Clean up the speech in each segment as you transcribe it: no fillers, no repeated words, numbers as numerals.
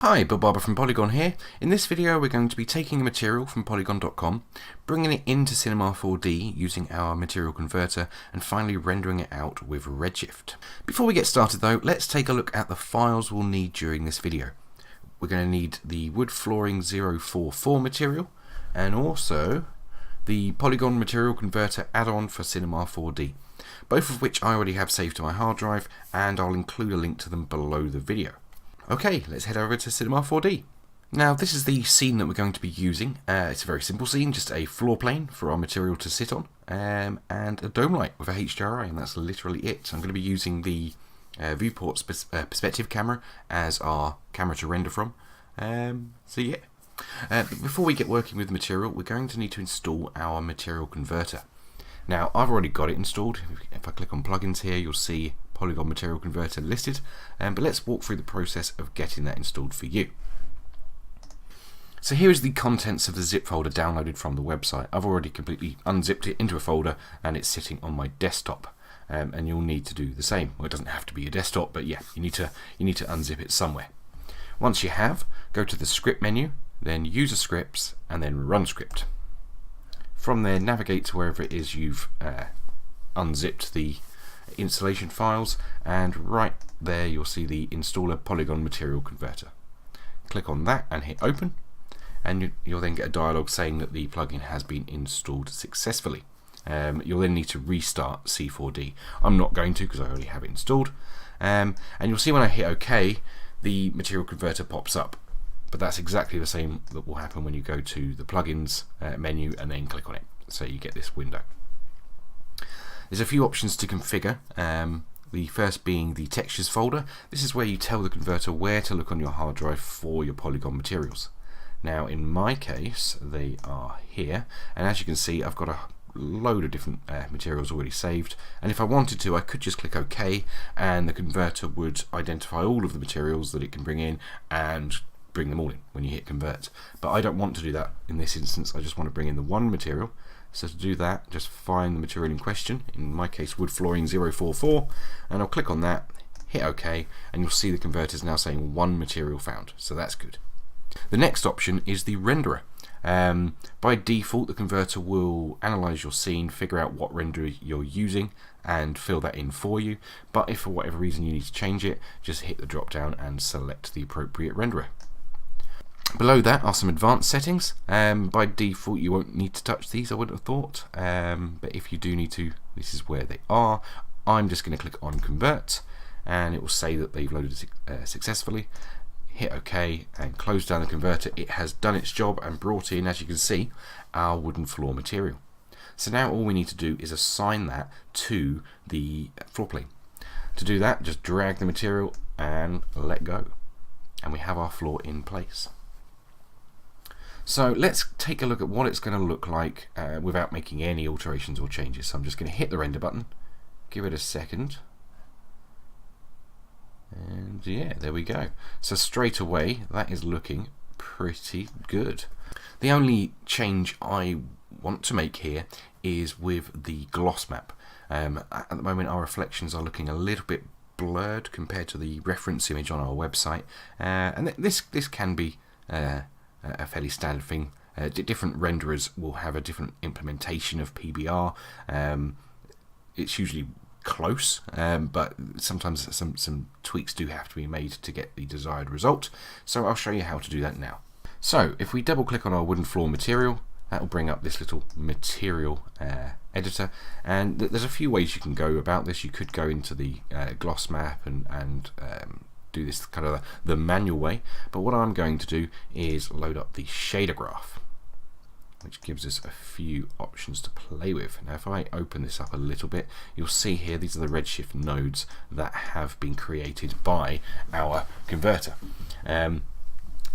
Hi, Bill Barber from Poliigon here. In this video we're going to be taking a material from Poliigon.com, bringing it into Cinema 4D using our material converter, and finally rendering it out with Redshift. Before we get started though, let's take a look at the files we'll need during this video. We're going to need the wood flooring 044 material, and also the Poliigon material converter add-on for Cinema 4D, both of which I already have saved to my hard drive, and I'll include a link to them below the video. Okay, let's head over to Cinema 4D. Now this is the scene that we're going to be using. It's a very simple scene, just a floor plane for our material to sit on, and a dome light with a HDRI, and that's literally it. I'm going to be using the viewport perspective camera as our camera to render from. So yeah. Before we get working with the material, we're going to need to install our material converter. Now I've already got it installed. If I click on plugins here, you'll see Poliigon material converter listed, but let's walk through the process of getting that installed for you. So here is the contents of the zip folder downloaded from the website. I've already completely unzipped it into a folder and it's sitting on my desktop, and you'll need to do the same. Well, it doesn't have to be a desktop, but yeah, you need to unzip it somewhere. Once you have, go to the script menu, then user scripts, and then run script. From there, navigate to wherever it is you've unzipped the installation files, and right there you'll see the installer Poliigon material converter. Click on that and hit open, and you'll then get a dialog saying that the plugin has been installed successfully. You'll then need to restart C4D. I'm not going to because I already have it installed, and you'll see when I hit OK the material converter pops up, but that's exactly the same that will happen when you go to the plugins menu and then click on it, so you get this window. There's a few options to configure, the first being the textures folder. This is where you tell the converter where to look on your hard drive for your Poliigon materials. Now in my case they are here, and as you can see I've got a load of different materials already saved, and if I wanted to I could just click OK and the converter would identify all of the materials that it can bring in and bring them all in when you hit convert. But I don't want to do that in this instance. I just want to bring in the one material. So to do that, just find the material in question, in my case wood flooring 044, and I'll click on that, hit OK, and you'll see the converter is now saying one material found, so that's good. The next option is the renderer. By default the converter will analyze your scene, figure out what renderer you're using and fill that in for you, but if for whatever reason you need to change it, just hit the drop down and select the appropriate renderer. Below that are some advanced settings. By default you won't need to touch these, I would have thought, but if you do need to, this is where they are. I'm just going to click on convert and it will say that they've loaded successfully. Hit OK and close down the converter. It has done its job and brought in, as you can see, our wooden floor material. So now all we need to do is assign that to the floor plane. To do that, just drag the material and let go, and we have our floor in place. So let's take a look at what it's going to look like without making any alterations or changes. So I'm just going to hit the render button, give it a second, and yeah, there we go. So straight away that is looking pretty good. The only change I want to make here is with the gloss map. At the moment our reflections are looking a little bit blurred compared to the reference image on our website, and this can be a fairly standard thing. Different renderers will have a different implementation of PBR. It's usually close, but sometimes some tweaks do have to be made to get the desired result. So I'll show you how to do that now. So if we double click on our wooden floor material, that will bring up this little material editor, and there's a few ways you can go about this. You could go into the gloss map and do this kind of the manual way, but what I'm going to do is load up the shader graph, which gives us a few options to play with. Now if I open this up a little bit, you'll see here these are the Redshift nodes that have been created by our converter, and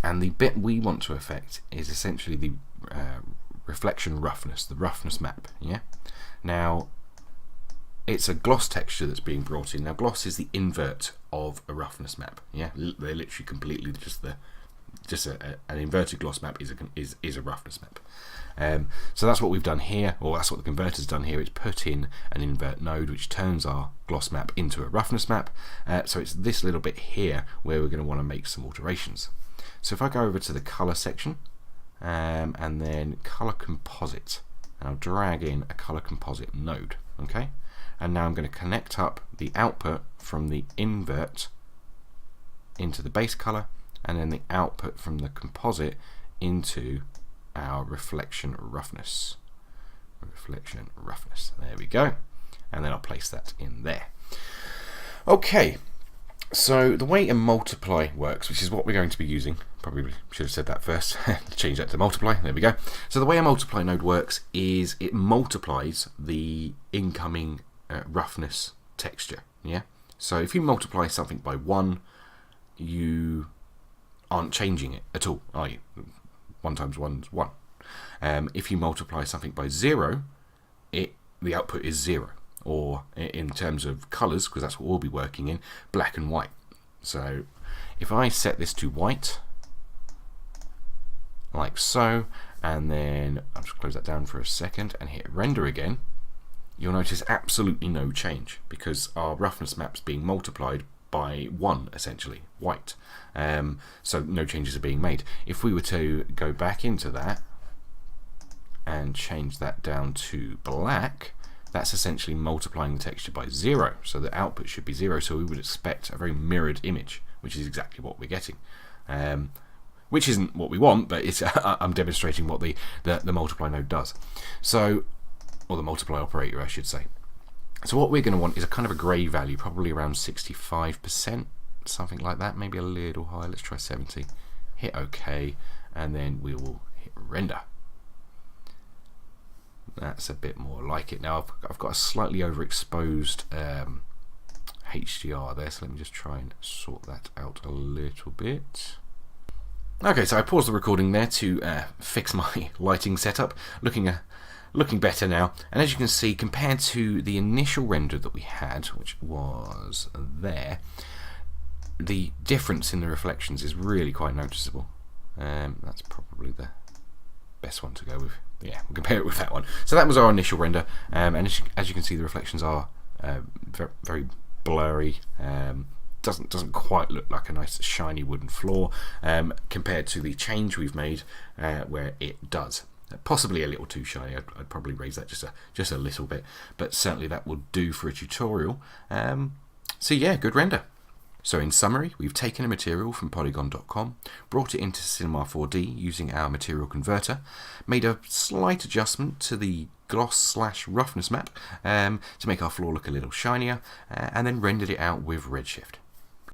the bit we want to affect is essentially the reflection roughness, the roughness map. Yeah. Now it's a gloss texture that's being brought in. Now gloss is the invert of a roughness map. Yeah, they're literally completely just an inverted gloss map is a roughness map. So that's what we've done here, or that's what the converter's done here. It's put in an invert node which turns our gloss map into a roughness map. So it's this little bit here where we're going to want to make some alterations. So if I go over to the color section and then color composite, and I'll drag in a color composite node, okay? And now I'm going to connect up the output from the invert into the base color, and then the output from the composite into our reflection roughness. Reflection roughness. There we go. And then I'll place that in there. Okay, so the way a multiply works, which is what we're going to be using, probably should have said that first, change that to multiply, there we go. So the way a multiply node works is it multiplies the incoming roughness texture, yeah? So if you multiply something by 1, you aren't changing it at all, are you? 1 times 1 is 1. If you multiply something by 0, the output is 0. Or in terms of colours, because that's what we'll be working in, black and white. So if I set this to white, like so, and then I'll just close that down for a second and hit render again, you'll notice absolutely no change because our roughness map's being multiplied by 1, essentially, white. So no changes are being made. If we were to go back into that and change that down to black, that's essentially multiplying the texture by 0, so the output should be 0, so we would expect a very mirrored image, which is exactly what we're getting. Which isn't what we want, but it's, I'm demonstrating what the multiply node does. So, or the multiply operator, I should say. So what we're going to want is a kind of a grey value, probably around 65%, something like that, maybe a little higher. Let's try 70. Hit OK, and then we will hit render. That's a bit more like it. Now I've got a slightly overexposed HDR there, so let me just try and sort that out a little bit. Okay, so I paused the recording there to fix my lighting setup, looking better now. And as you can see, compared to the initial render that we had, which was there, the difference in the reflections is really quite noticeable. That's probably the best one to go with. Yeah, we'll compare it with that one. So that was our initial render, and as you can see, the reflections are very blurry. Doesn't quite look like a nice shiny wooden floor compared to the change we've made, where it does. Possibly a little too shiny. I'd probably raise that just a little bit, but certainly that will do for a tutorial. So yeah, good render. So in summary, we've taken a material from Poliigon.com, brought it into Cinema 4D using our material converter, made a slight adjustment to the gloss/roughness map to make our floor look a little shinier, and then rendered it out with Redshift.